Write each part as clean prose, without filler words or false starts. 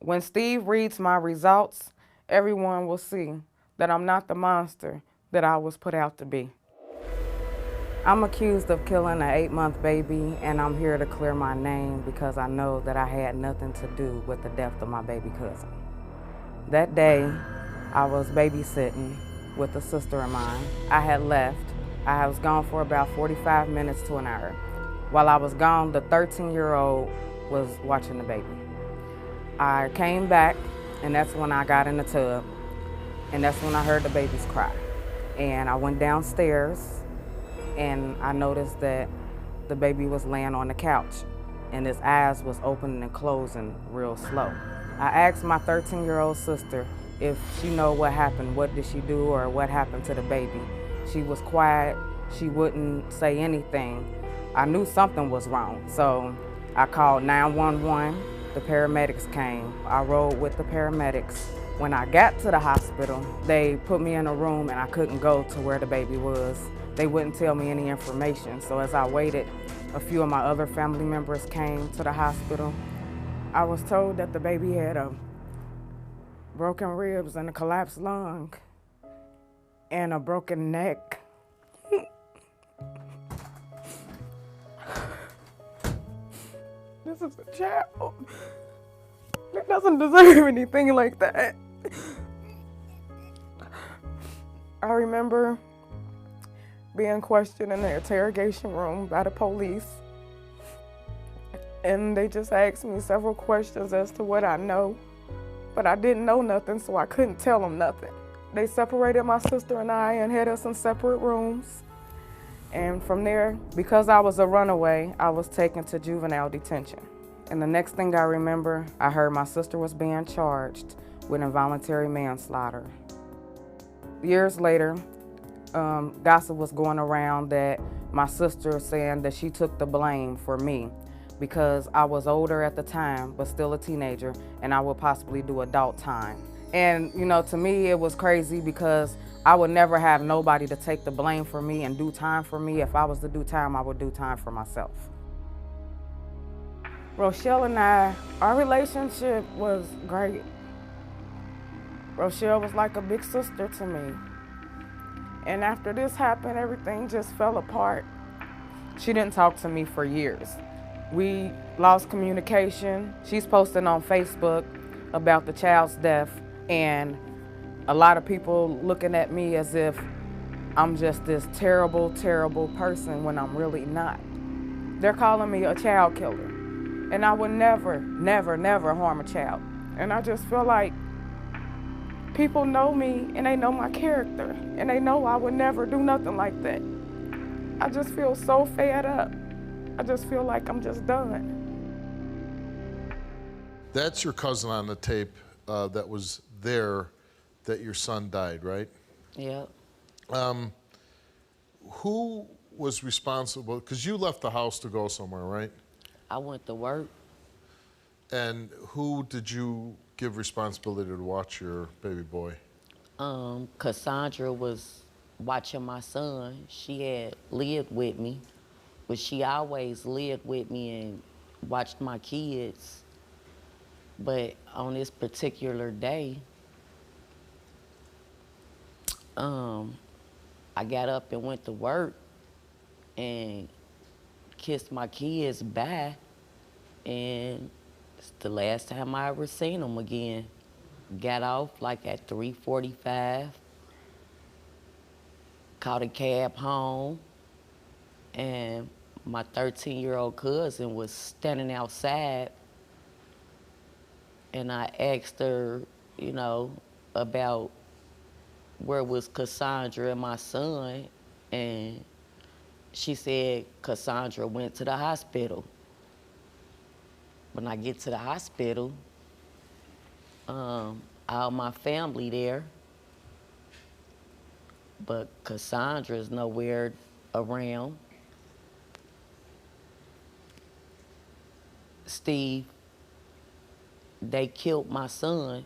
When Steve reads my results, everyone will see that I'm not the monster that I was put out to be. I'm accused of killing an 8-month baby, and I'm here to clear my name because I know that I had nothing to do with the death of my baby cousin. That day, I was babysitting with a sister of mine. I had left. I was gone for about 45 minutes to an hour. While I was gone, the 13-year-old was watching the baby. I came back, and that's when I got in the tub, and that's when I heard the babies cry. And I went downstairs, and I noticed that the baby was laying on the couch, and his eyes was opening and closing real slow. I asked my 13-year-old sister if she know what happened, what did she do, or what happened to the baby. She was quiet, she wouldn't say anything. I knew something was wrong, so I called 911. The paramedics came. I rode with the paramedics. When I got to the hospital, they put me in a room and I couldn't go to where the baby was. They wouldn't tell me any information, so as I waited, a few of my other family members came to the hospital. I was told that the baby had broken ribs and a collapsed lung and a broken neck. This is a child. It doesn't deserve anything like that. I remember being questioned in the interrogation room by the police. And they just asked me several questions as to what I know. But I didn't know nothing, so I couldn't tell them nothing. They separated my sister and I and had us in separate rooms. And from there, because I was a runaway, I was taken to juvenile detention. And the next thing I remember, I heard my sister was being charged with involuntary manslaughter. Years later, gossip was going around that my sister saying that she took the blame for me because I was older at the time, but still a teenager, and I would possibly do adult time. And you know, to me, it was crazy because I would never have nobody to take the blame for me and do time for me. If I was to do time, I would do time for myself. Rochelle and our relationship was great. Rochelle was like a big sister to me. And after this happened, everything just fell apart. She didn't talk to me for years. We lost communication. She's posting on Facebook about the child's death, and a lot of people looking at me as if I'm just this terrible, terrible person when I'm really not. They're calling me a child killer, and I would never, never, never harm a child. And I just feel like people know me and they know my character, and they know I would never do nothing like that. I just feel so fed up. I just feel like I'm just done. That's your cousin on the tape that was there that your son died, right? Yep. Who was responsible? Because you left the house to go somewhere, right? I went to work. And who did you give responsibility to watch your baby boy? Cassandra was watching my son. She had lived with me, but she always lived with me and watched my kids. But on this particular day, I got up and went to work and kissed my kids bye, and it's the last time I ever seen them again. Got off like at 3:45, caught a cab home, and my 13-year-old cousin was standing outside, and I asked her, you know, about where was Cassandra and my son, and she said Cassandra went to the hospital. When I get to the hospital, all my family there, but Cassandra's nowhere around. Steve, they killed my son,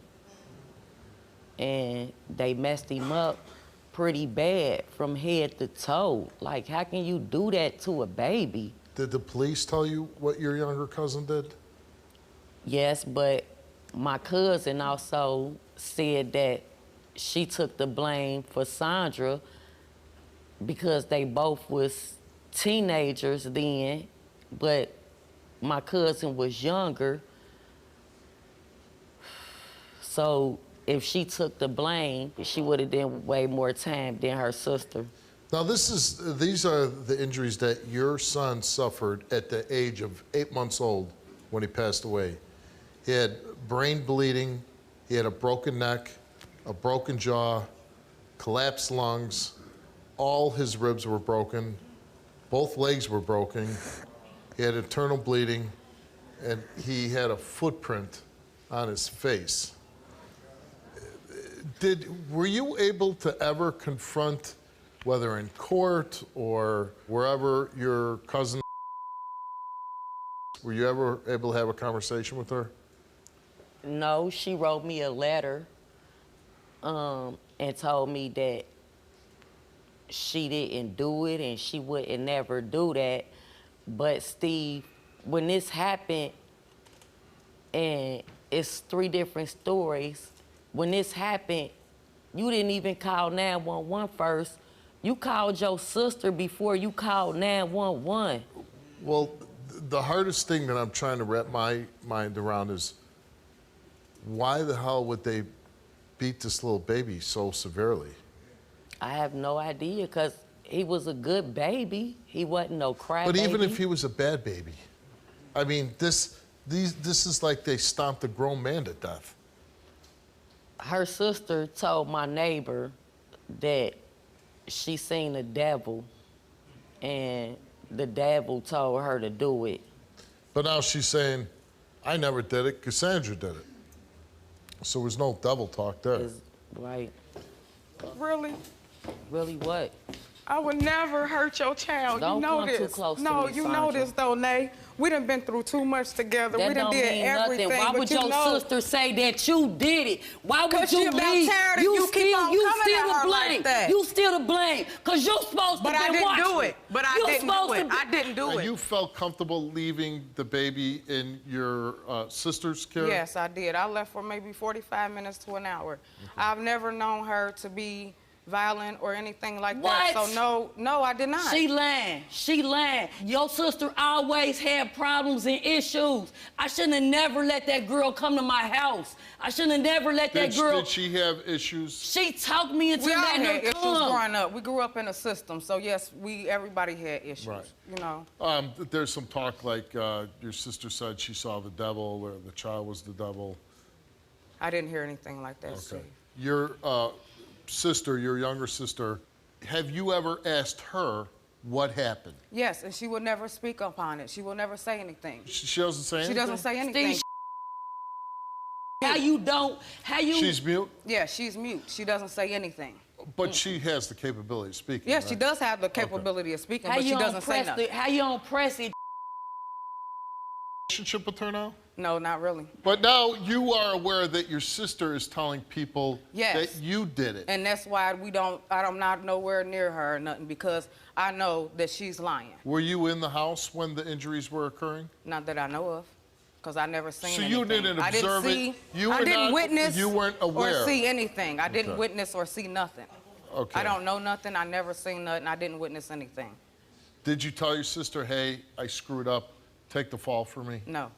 and they messed him up pretty bad from head to toe. Like, how can you do that to a baby? Did the police tell you what your younger cousin did? Yes, but my cousin also said that she took the blame for Sandra because they both was teenagers then, but my cousin was younger. So if she took the blame, she would have done way more time than her sister. Now these are the injuries that your son suffered at the age of 8 months old when he passed away. He had brain bleeding, he had a broken neck, a broken jaw, collapsed lungs, all his ribs were broken, both legs were broken, he had internal bleeding, and he had a footprint on his face. Were you able to ever confront, whether in court or wherever, your cousin? Were you ever able to have a conversation with her? No, she wrote me a letter and told me that she didn't do it and she wouldn't never do that. But Steve, when this happened, and it's 3 different stories, when this happened, you didn't even call 911 first. You called your sister before you called 911. Well, the hardest thing that I'm trying to wrap my mind around is why the hell would they beat this little baby so severely? I have no idea, because he was a good baby. He wasn't no crybaby. But even if he was a bad baby, I mean, this is like they stomped a grown man to death. Her sister told my neighbor that she seen the devil, and the devil told her to do it. But now she's saying, I never did it, Cassandra did it. So there's no devil talk there. Right. Really? Really what? I would never hurt your child. Don't you know come this. too close to no, me, you Sandra. know this though, Nay. We done been through too much together. That We done don't did mean everything. nothing. Why but would you your know, sister say that you did it? Why would 'Cause you she about leave? tired of you keep on you coming still at to her like blame. that. You still to blame, because you're supposed But to I be didn't watching. do it. But I You're didn't do supposed it. to be- I didn't do And it. you felt comfortable leaving the baby in your sister's care? Yes, I did. I left for maybe 45 minutes to an hour. I've never known her to be violent or anything like that. What? So no, I did not. She lying. She lying. Your sister always had problems and issues. I shouldn't have never let that girl come to my house. I shouldn't have never let that girl. Did she have issues? She talked me into We all letting had her issues come. growing up. We grew up in a system, so yes, everybody had issues. Right. You know. There's some talk like your sister said she saw the devil, or the child was the devil. I didn't hear anything like that. Okay. Steve. Your sister, your younger sister, have you ever asked her what happened? Yes, and she would never speak upon it. She will never say anything. She doesn't say anything? She doesn't say anything. Steve, how you... She's mute? Yeah, she's mute. She doesn't say anything. But she has the capability of speaking, Yes, right? she does have the capability of speaking, How but you she don't doesn't say press nothing. how you don't press it? Relationship with her now? No, not really. But now you are aware that your sister is telling people Yes. that you did it. And that's why I'm not nowhere near her or nothing, because I know that she's lying. Were you in the house when the injuries were occurring? Not that I know of, because I never seen So anything. you didn't I observe didn't it? see, You I were didn't not- witness you weren't aware? or see anything. I didn't Okay. witness or see nothing. Okay. I don't know nothing. I never seen nothing. I didn't witness anything. Did you tell your sister, hey, I screwed up, take the fall for me? No.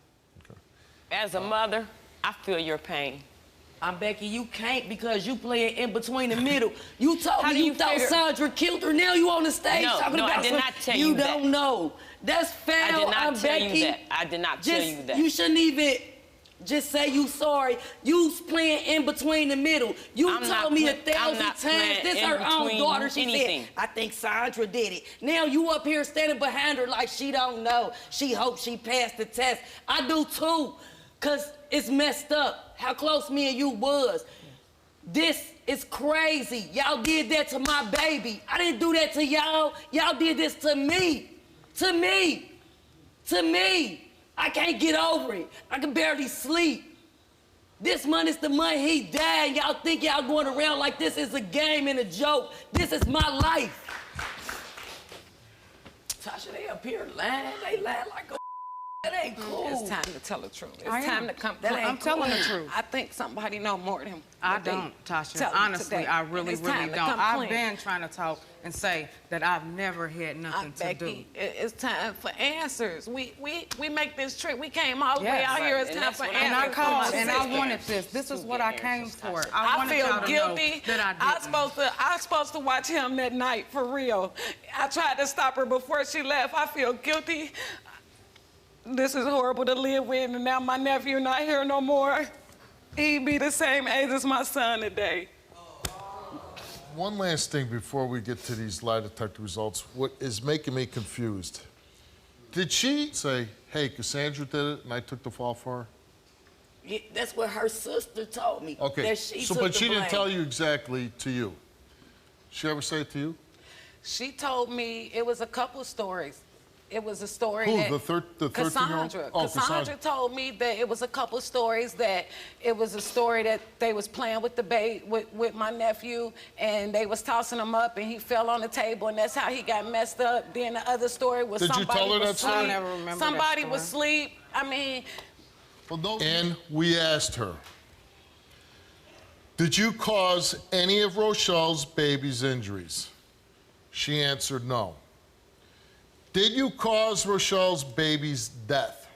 As a mother, I feel your pain. Becky, you can't, because you playing in between the middle. You told How me do you you thought figure- Sandra killed her. Now you on the stage No, talking no, I about did some- not tell you that. don't know. That's foul. I did not tell Becky. you that. I did not tell you that. You shouldn't even just say you sorry. You's playing in between the middle. You I'm not told me I'm 1,000 not times. playing This in her own between daughter. She anything. said, I think Sandra did it. Now you up here standing behind her like she don't know. She hopes she passed the test. I do too, because it's messed up how close me and you was. This is crazy. Y'all did that to my baby. I didn't do that to y'all. Y'all did this to me. To me. To me. I can't get over it. I can barely sleep. This month is the month he died. Y'all think y'all going around like this is a game and a joke. This is my life. Tasha, they up here lying. They lying like a That ain't cool. It's time to tell the truth. It's I am. time to come That clean. ain't I'm telling the truth. I think somebody know more than I what they don't, Tasha. tell them Honestly, today. I really, It's really time to don't. come I've clean. been trying to talk and say that I've never had nothing to do. Becky, it's time for answers. We make this trip. We came all the way Yes. out here. Right. It's time for answers. And I for called my and I sister. wanted this. This is what I came for. I wanted feel y'all to guilty. know that I didn't. I was supposed to watch him that night for real. I tried to stop her before she left. I feel guilty. This is horrible to live with, and now my nephew not here no more. He be the same age as my son today. One last thing before we get to these lie detector results, what is making me confused. Did she say, hey, Cassandra did it and I took the fall for her? Yeah, that's what her sister told me. Okay, That she so took but the she didn't blame. tell you exactly to you. She ever say it to you? She told me it was a couple stories. It was a story Who, that the 13-year-old? Cassandra. Oh, Cassandra told me that it was a couple stories that it was a story that they was playing with the with my nephew, and they was tossing him up and he fell on the table and that's how he got messed up. Then the other story was Did you somebody tell her was that story? asleep. I never remember that Somebody was story. asleep. I mean, Well, no. And we asked her, did you cause any of Rochelle's baby's injuries? She answered no. Did you cause Rochelle's baby's death?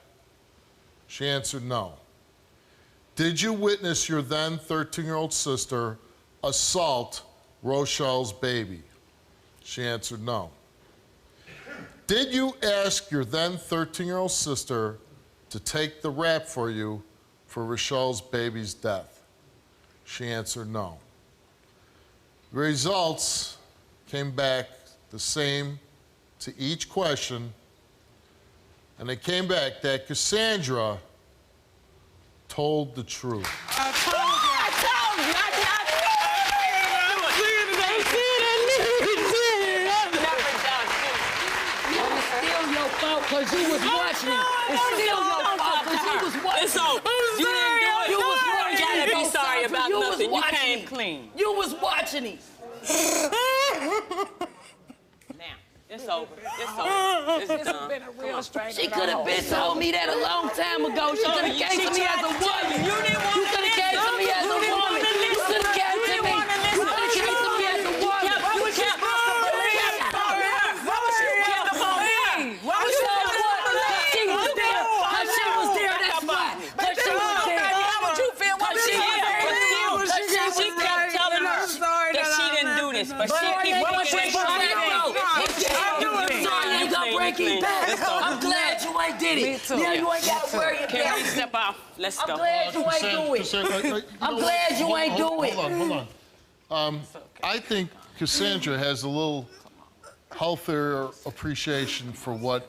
She answered no. Did you witness your then 13-year-old sister assault Rochelle's baby? She answered no. Did you ask your then 13-year-old sister to take the rap for you for Rochelle's baby's death? She answered no. The results came back the same to each question, and they came back that Cassandra told the truth. I told you. It's still your fault because you was watching it. It's still your fault because you was watching it's over. You didn't do it. You was watching You gotta be it. sorry about You was nothing. You watching came it. clean. You was watching it. Now, it's over. It's over. It's It's done. been a real stranger. She could have been told me that a long time ago. She could have came to me as a woman. You didn't want You to could have listen. came to me as a You didn't woman. want to You listen. could have came to You me. didn't want to You listen. could have came to me as a woman. Why was you kept us to believe? Why was you kept us to believe? Why was you kept us to believe? She was there. Cause she was there. That's why. Cause she was there. How would you feel? Cause she was there. She kept telling her that she didn't do this, but she keep thinking ain't gonna break it back. I'm glad you ain't did it. Me too. Now you ain't gotta worry about Can we it. step off? Let's I'm go. glad you ain't do it. I'm glad you ain't do it. Hold on. I think Cassandra has a little healthier appreciation for what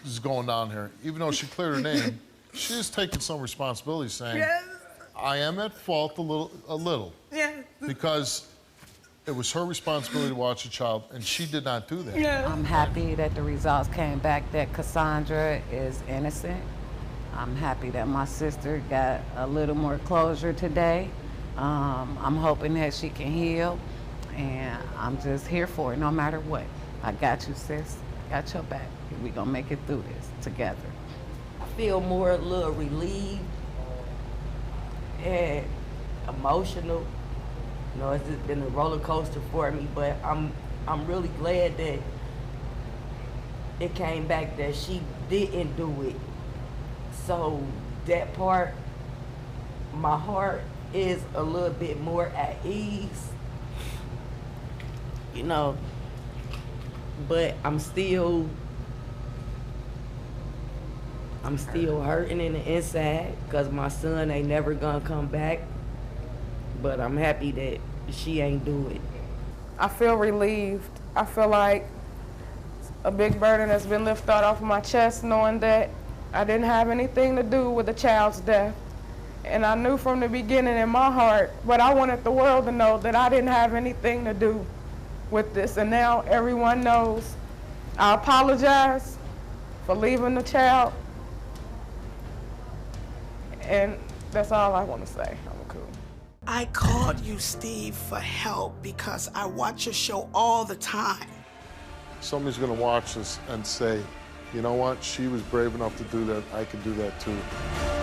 is going on here. Even though she cleared her name, she is taking some responsibility, saying, I am at fault a little. Because it was her responsibility to watch a child, and she did not do that. I'm happy that the results came back that Cassandra is innocent. I'm happy that my sister got a little more closure today. I'm hoping that she can heal, and I'm just here for it no matter what. I got you, sis. Got your back. We gonna make it through this together. I feel more a little relieved and emotional. You know, it's just been a roller coaster for me, but I'm really glad that it came back that she didn't do it. So that part, my heart is a little bit more at ease. You know, but I'm still hurting in the inside because my son ain't never gonna come back. But I'm happy that she ain't do it. I feel relieved. I feel like a big burden has been lifted off my chest knowing that I didn't have anything to do with the child's death. And I knew from the beginning in my heart, but I wanted the world to know that I didn't have anything to do with this. And now everyone knows. I apologize for leaving the child. And that's all I want to say. I'm cool. I called you, Steve, for help because I watch your show all the time. Somebody's going to watch this and say, you know what, she was brave enough to do that, I can do that too.